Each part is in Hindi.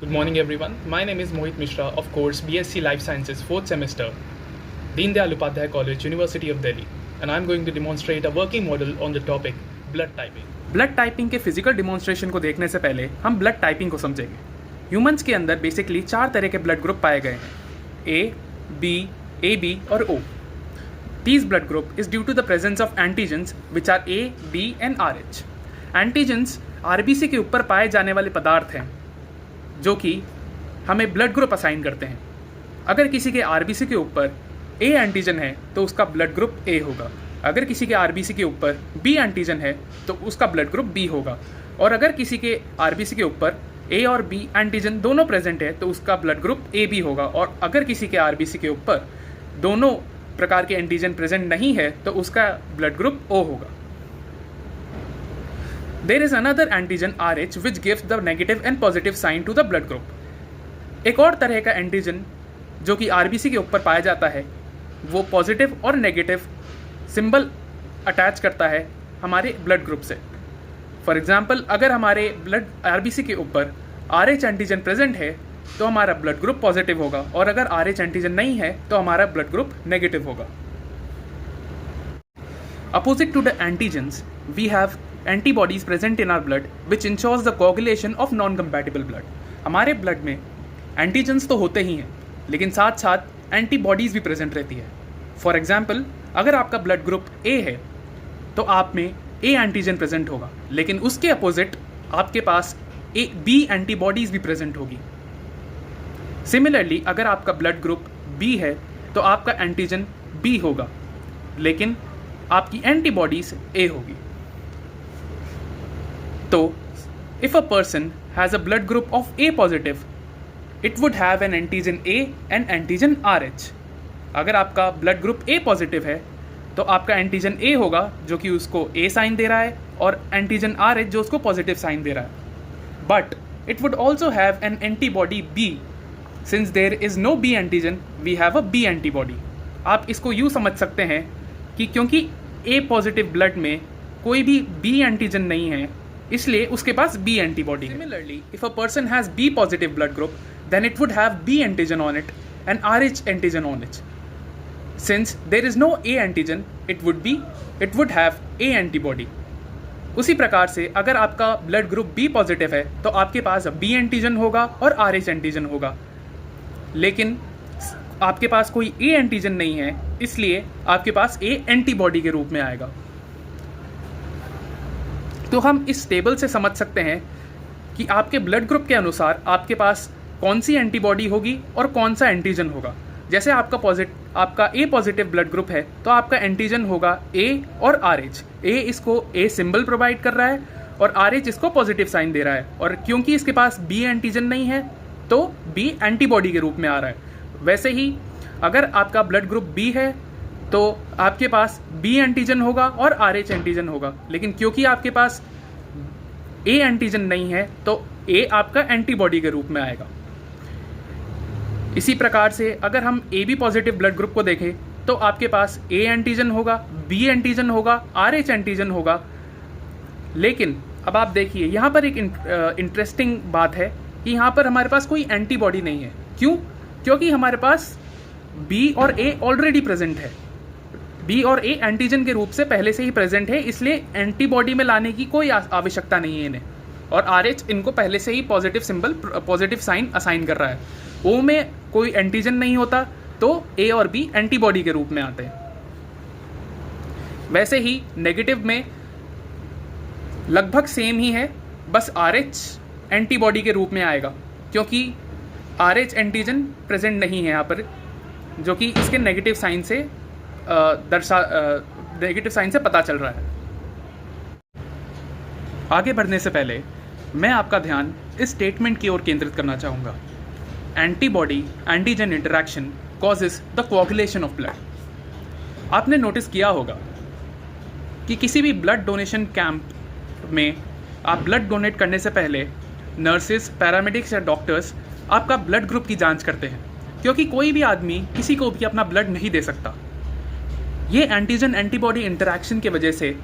Good morning, everyone. My name is Mohit Mishra of course BSc Life Sciences 4th semester, Deen Dayal Upadhyay College, University of Delhi, and I'm going to demonstrate a working model on the topic blood typing. Blood typing के फिजिकल डिमॉन्स्ट्रेशन को देखने से पहले हम ब्लड टाइपिंग को समझेंगे। ह्यूमंस के अंदर बेसिकली 4 तरह के ब्लड ग्रुप पाए गए हैं, ए, बी, AB और O. These blood group is due to the presence of antigens which are A, B and RH. Antigens RBC के ऊपर पाए जाने वाले पदार्थ हैं जो कि हमें ब्लड ग्रुप असाइन करते हैं। अगर किसी के RBC के ऊपर A एंटीजन है तो उसका ब्लड ग्रुप A होगा। अगर किसी के RBC के ऊपर B एंटीजन है तो उसका ब्लड ग्रुप B होगा। और अगर किसी के RBC के ऊपर A और B एंटीजन दोनों प्रेजेंट है तो उसका ब्लड ग्रुप AB होगा। और अगर किसी के RBC के ऊपर दोनों प्रकार के एंटीजन प्रेजेंट नहीं है तो उसका ब्लड ग्रुप O होगा। There is another antigen RH which gives the negative and positive sign to the blood group. एक और तरह का एंटीजन जो कि RBC के ऊपर पाया जाता है वो पॉजिटिव और नेगेटिव सिंबल अटैच करता है हमारे ब्लड ग्रुप से। फॉर एग्जाम्पल, अगर हमारे ब्लड RBC के ऊपर RH एंटीजन प्रेजेंट है तो हमारा ब्लड ग्रुप पॉजिटिव होगा, और अगर RH एंटीजन नहीं है तो हमारा ब्लड ग्रुप नेगेटिव होगा। Opposite to the antigens, we have antibodies present in our blood which ensures the coagulation of non-compatible blood. हमारे ब्लड में एंटीजन्स तो होते ही हैं लेकिन साथ साथ एंटीबॉडीज़ भी प्रेजेंट रहती है। फॉर एग्जाम्पल, अगर आपका ब्लड ग्रुप A है तो आप में A एंटीजन प्रेजेंट होगा, लेकिन उसके अपोजिट आपके पास B एंटीबॉडीज़ भी प्रेजेंट होगी। सिमिलरली, अगर आपका ब्लड ग्रुप B है तो आपका एंटीजन B होगा, लेकिन आपकी एंटीबॉडीज A होगी। तो if a person has a blood group of A positive, it would have an antigen A and antigen RH. अगर आपका ब्लड ग्रुप A पॉजिटिव है तो आपका एंटीजन A होगा जो कि उसको A साइन दे रहा है, और एंटीजन RH जो उसको पॉजिटिव साइन दे रहा है। But it would also have an antibody B. Since there is no B antigen, we have a B antibody. आप इसको यूँ समझ सकते हैं कि क्योंकि A पॉजिटिव ब्लड में कोई भी B एंटीजन नहीं है इसलिए उसके पास B antibody. Similarly, if a person has B positive blood group then it would have B antigen on it and RH antigen on it. Since there is no A antigen, it would have A antibody. उसी प्रकार से अगर आपका ब्लड ग्रुप B पॉजिटिव है तो आपके पास B एंटीजन होगा और RH एंटीजन होगा, लेकिन आपके पास कोई A एंटीजन नहीं है इसलिए आपके पास A एंटीबॉडी के रूप में आएगा। तो हम इस टेबल से समझ सकते हैं कि आपके ब्लड ग्रुप के अनुसार आपके पास कौन सी एंटीबॉडी होगी और कौन सा एंटीजन होगा। जैसे आपका A पॉजिटिव ब्लड ग्रुप है तो आपका एंटीजन होगा A और RH। A इसको A सिंबल प्रोवाइड कर रहा है और RH इसको पॉजिटिव साइन दे रहा है, और क्योंकि इसके पास B एंटीजन नहीं है तो B एंटीबॉडी के रूप में आ रहा है। वैसे ही अगर आपका ब्लड ग्रुप B है तो आपके पास B एंटीजन होगा और RH एंटीजन होगा, लेकिन क्योंकि आपके पास A एंटीजन नहीं है तो A आपका एंटीबॉडी के रूप में आएगा। इसी प्रकार से अगर हम AB पॉजिटिव ब्लड ग्रुप को देखें तो आपके पास A एंटीजन होगा, B एंटीजन होगा, RH एंटीजन होगा। लेकिन अब आप देखिए यहाँ पर एक इंटरेस्टिंग बात है कि यहाँ पर हमारे पास कोई एंटीबॉडी नहीं है। क्यों? क्योंकि हमारे पास B और A ऑलरेडी प्रेजेंट है। B और A एंटीजन के रूप से पहले से ही प्रेजेंट है, इसलिए एंटीबॉडी में लाने की कोई आवश्यकता नहीं है इन्हें, और RH इनको पहले से ही पॉजिटिव साइन असाइन कर रहा है। O में कोई एंटीजन नहीं होता तो A और B एंटीबॉडी के रूप में आते हैं। वैसे ही नेगेटिव में लगभग सेम ही है, बस RH एंटीबॉडी के रूप में आएगा क्योंकि RH एंटीजन प्रेजेंट नहीं है यहाँ पर, जो कि इसके नेगेटिव साइन से पता चल रहा है। आगे बढ़ने से पहले मैं आपका ध्यान इस स्टेटमेंट की ओर केंद्रित करना चाहूँगा। Antibody antigen interaction causes the coagulation of blood. आपने नोटिस किया होगा कि किसी भी ब्लड डोनेशन कैंप में आप ब्लड डोनेट करने से पहले नर्सेस, पैरामेडिक्स या डॉक्टर्स आपका ब्लड ग्रुप की जांच करते हैं, क्योंकि कोई भी आदमी किसी को भी अपना ब्लड नहीं दे सकता। ये एंटीजन एंटीबॉडी इंटरैक्शन की वजह से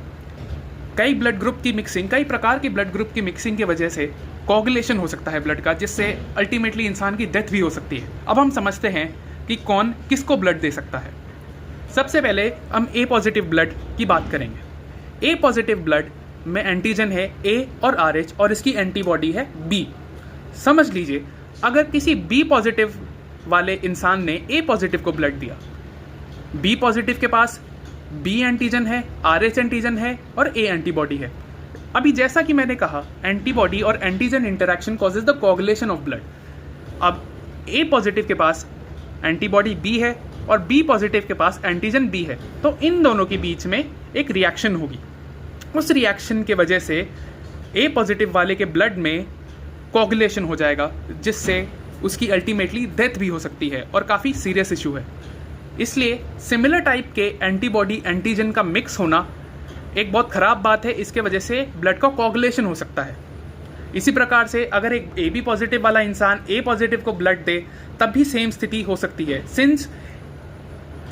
कई प्रकार के ब्लड ग्रुप की मिक्सिंग की वजह से कोगुलेशन हो सकता है ब्लड का, जिससे अल्टीमेटली इंसान की डेथ भी हो सकती है। अब हम समझते हैं कि कौन किसको ब्लड दे सकता है। सबसे पहले हम ए पॉजिटिव ब्लड की बात करेंगे। ए पॉजिटिव ब्लड में एंटीजन है ए और RH और इसकी एंटीबॉडी है बी। समझ लीजिए, अगर किसी बी पॉजिटिव वाले इंसान ने ए पॉजिटिव को ब्लड दिया, बी पॉजिटिव के पास बी एंटीजन है, RH एंटीजन है और ए एंटीबॉडी है। अभी जैसा कि मैंने कहा, एंटीबॉडी और antigen interaction causes the coagulation of blood. अब ए पॉजिटिव के पास एंटीबॉडी बी है और बी पॉजिटिव के पास एंटीजन बी है, तो इन दोनों के बीच में एक रिएक्शन होगी। उस रिएक्शन के वजह से ए पॉजिटिव वाले के ब्लड में कोगुलेशन हो जाएगा, जिससे उसकी अल्टीमेटली डेथ भी हो सकती है और काफ़ी सीरियस इशू है। इसलिए सिमिलर टाइप के एंटीबॉडी एंटीजन का मिक्स होना एक बहुत ख़राब बात है। इसके वजह से ब्लड का कोगुलेशन हो सकता है। इसी प्रकार से अगर एक ए बी पॉजिटिव वाला इंसान ए पॉजिटिव को ब्लड दे, तब भी सेम स्थिति हो सकती है, सिंस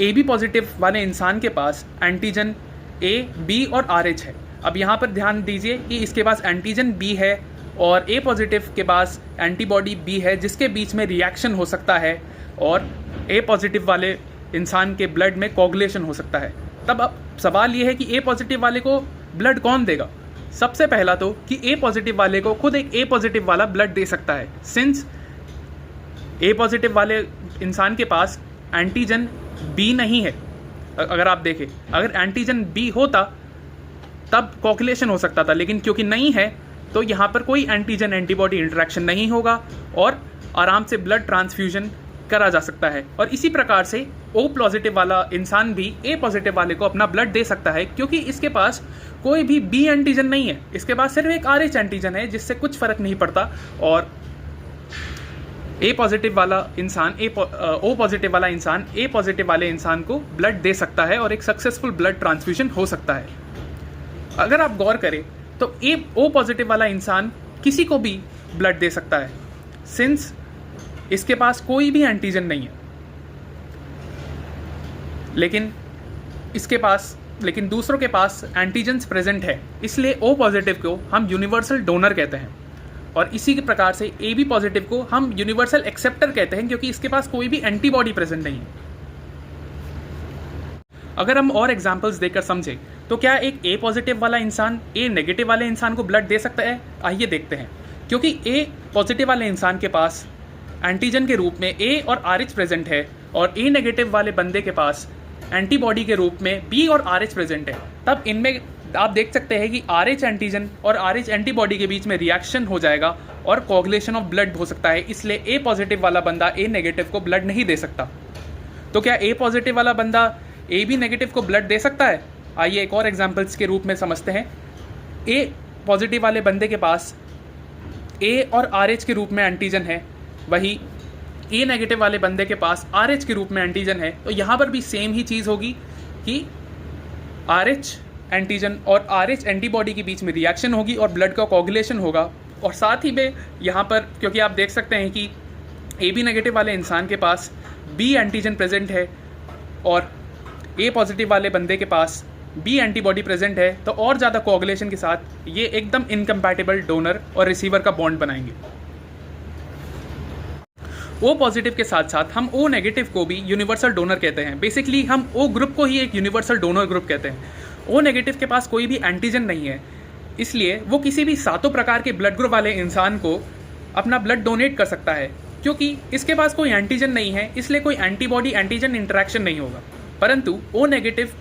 ए बी पॉजिटिव वाले इंसान के पास एंटीजन ए बी और RH है। अब यहाँ पर ध्यान दीजिए कि इसके पास एंटीजन बी है और ए पॉजिटिव के पास एंटीबॉडी बी है, जिसके बीच में रिएक्शन हो सकता है और ए पॉजिटिव वाले इंसान के ब्लड में कोगुलेशन हो सकता है। तब अब सवाल ये है कि ए पॉजिटिव वाले को ब्लड कौन देगा। सबसे पहला तो कि ए पॉजिटिव वाले को खुद एक ए पॉजिटिव वाला ब्लड दे सकता है, सिंस ए पॉजिटिव वाले इंसान के पास एंटीजन बी नहीं है। अगर आप देखें, अगर एंटीजन बी होता तब कोगुलेशन हो सकता था, लेकिन क्योंकि नहीं है तो यहाँ पर कोई एंटीजन एंटीबॉडी इंटरेक्शन नहीं होगा और आराम से ब्लड ट्रांसफ्यूजन करा जा सकता है। और इसी प्रकार से ओ पॉजिटिव वाला इंसान भी ए पॉजिटिव वाले को अपना ब्लड दे सकता है, क्योंकि इसके पास कोई भी बी एंटीजन नहीं है। इसके पास सिर्फ एक RH एंटीजन है, जिससे कुछ फर्क नहीं पड़ता और ए पॉजिटिव वाला इंसान ओ पॉजिटिव वाला इंसान ए पॉजिटिव वाले इंसान को ब्लड दे सकता है और एक सक्सेसफुल ब्लड ट्रांसफ्यूजन हो सकता है। अगर आप गौर करें तो ओ पॉजिटिव वाला इंसान किसी को भी ब्लड दे सकता है, सिंस इसके पास कोई भी एंटीजन नहीं है। लेकिन दूसरों के पास एंटीजन्स प्रेजेंट है, इसलिए ओ पॉजिटिव को हम यूनिवर्सल डोनर कहते हैं और इसी के प्रकार से ए बी पॉजिटिव को हम यूनिवर्सल एक्सेप्टर कहते हैं, क्योंकि इसके पास कोई भी एंटीबॉडी प्रेजेंट नहीं है। अगर हम और एग्जाम्पल्स देकर समझें तो क्या एक ए पॉजिटिव वाला इंसान ए नेगेटिव वाले इंसान को ब्लड दे सकता है? आइए देखते हैं। क्योंकि ए पॉजिटिव वाले इंसान के पास एंटीजन के रूप में ए और RH प्रेजेंट है और ए नेगेटिव वाले बंदे के पास एंटीबॉडी के रूप में बी और RH प्रेजेंट है, तब इनमें आप देख सकते हैं कि RH एंटीजन और RH एंटीबॉडी के बीच में रिएक्शन हो जाएगा और कोगुलेशन ऑफ ब्लड हो सकता है। इसलिए ए पॉजिटिव वाला बंदा ए नेगेटिव को ब्लड नहीं दे सकता। तो क्या ए पॉजिटिव वाला बंदा ए बी नेगेटिव को ब्लड दे सकता है? आइए एक और एग्जाम्पल्स के रूप में समझते हैं। ए पॉजिटिव वाले बंदे के पास ए और RH के रूप में एंटीजन है, वही ए नेगेटिव वाले बंदे के पास RH के रूप में एंटीजन है। तो यहाँ पर भी सेम ही चीज़ होगी कि RH एंटीजन और RH एंटीबॉडी के बीच में रिएक्शन होगी और ब्लड का कोगुलेशन होगा। और साथ ही में यहाँ पर क्योंकि आप देख सकते हैं कि ए बी नेगेटिव वाले इंसान के पास बी एंटीजन प्रेजेंट है और ए पॉजिटिव वाले बंदे के पास बी एंटीबॉडी प्रेजेंट है, तो और ज़्यादा कोगुलेशन के साथ ये एकदम इनकम्पैटिबल डोनर और रिसीवर का बॉन्ड बनाएंगे। ओ पॉजिटिव के साथ साथ हम ओ नेगेटिव को भी यूनिवर्सल डोनर कहते हैं। बेसिकली हम ओ ग्रुप को ही एक यूनिवर्सल डोनर ग्रुप कहते हैं। ओ नेगेटिव के पास कोई भी एंटीजन नहीं है, इसलिए वो किसी भी सातों प्रकार के ब्लड ग्रुप वाले इंसान को अपना ब्लड डोनेट कर सकता है। क्योंकि इसके पास कोई एंटीजन नहीं है, इसलिए कोई एंटीबॉडी एंटीजन इंटरेक्शन नहीं होगा। परंतु ओ नेगेटिव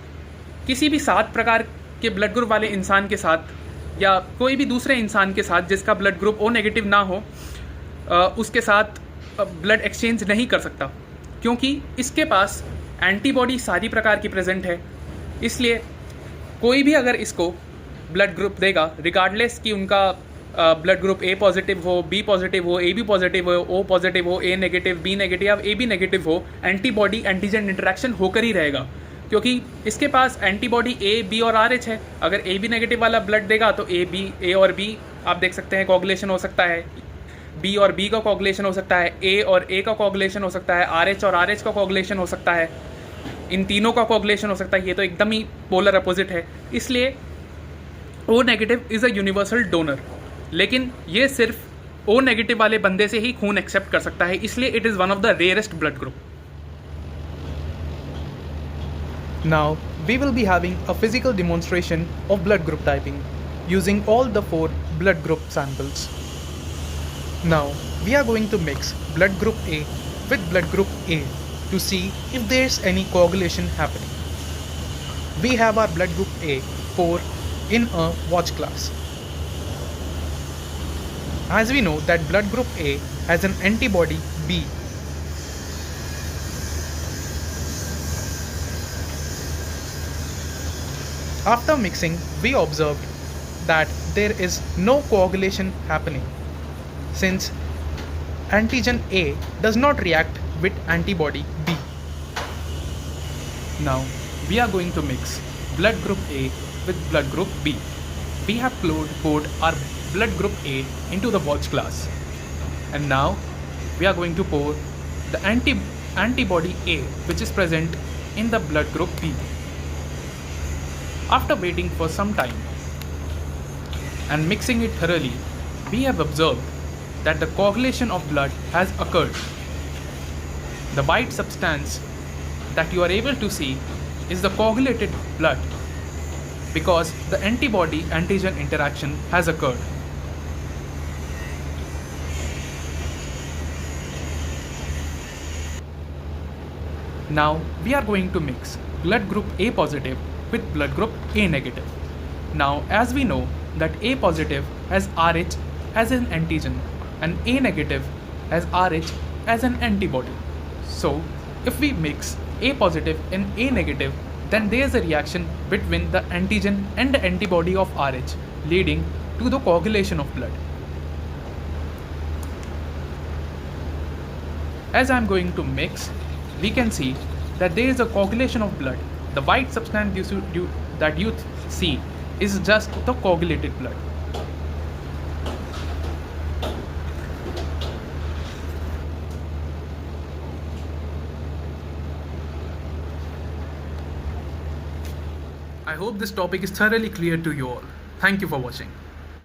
किसी भी 7 प्रकार के ब्लड ग्रुप वाले इंसान के साथ या कोई भी दूसरे इंसान के साथ जिसका ब्लड ग्रुप ओ नेगेटिव ना हो, उसके साथ ब्लड एक्सचेंज नहीं कर सकता, क्योंकि इसके पास एंटीबॉडी सारी प्रकार की प्रेजेंट है। इसलिए कोई भी अगर इसको ब्लड ग्रुप देगा, रिगार्डलेस कि उनका ब्लड ग्रुप ए पॉजिटिव हो, बी पॉजिटिव हो, ए बी पॉजिटिव हो, ओ पॉजिटिव हो, ए नेगेटिव, बी नेगेटिव या ए बी नेगेटिव हो, एंटीबॉडी एंटीजन इंटरेक्शन होकर ही रहेगा, क्योंकि इसके पास एंटीबॉडी ए बी और RH है। अगर ए बी नेगेटिव वाला ब्लड देगा तो ए और बी आप देख सकते हैं कोगुलेशन हो सकता है, बी और बी का कोगुलेशन हो सकता है, ए और ए का कोगुलेशन हो सकता है, RH और RH का कोगुलेशन हो सकता है, इन तीनों का कोगुलेशन हो सकता है। ये तो एकदम ही पोलर अपोजिट है। इसलिए O negative is a universal donor, लेकिन ये सिर्फ O नेगेटिव वाले बंदे से ही खून एक्सेप्ट कर सकता है, इसलिए it is one of the rarest blood group. Now, we will be having a physical demonstration of blood group typing using all the 4 blood group samples. Now, we are going to mix blood group A with blood group A to see if there's any coagulation happening. We have our blood group A pour in a watch glass. As we know that blood group A has an antibody B. After mixing, we observed that there is no coagulation happening since antigen A does not react with antibody B. Now, we are going to mix blood group A with blood group B. We have poured our blood group A into the watch glass. And now, we are going to pour the antibody A which is present in the blood group B. After waiting for some time and mixing it thoroughly, we have observed that the coagulation of blood has occurred. The white substance that you are able to see is the coagulated blood because the antibody-antigen interaction has occurred. Now we are going to mix blood group A positive with blood group A negative. Now, as we know that A positive has Rh as an antigen and A negative has Rh as an antibody. So, if we mix A positive and A negative, then there is a reaction between the antigen and the antibody of Rh, leading to the coagulation of blood. As I am going to mix, we can see that there is a coagulation of blood. The white substance that you see is just the coagulated blood. I hope this topic is thoroughly clear to you all. Thank you for watching.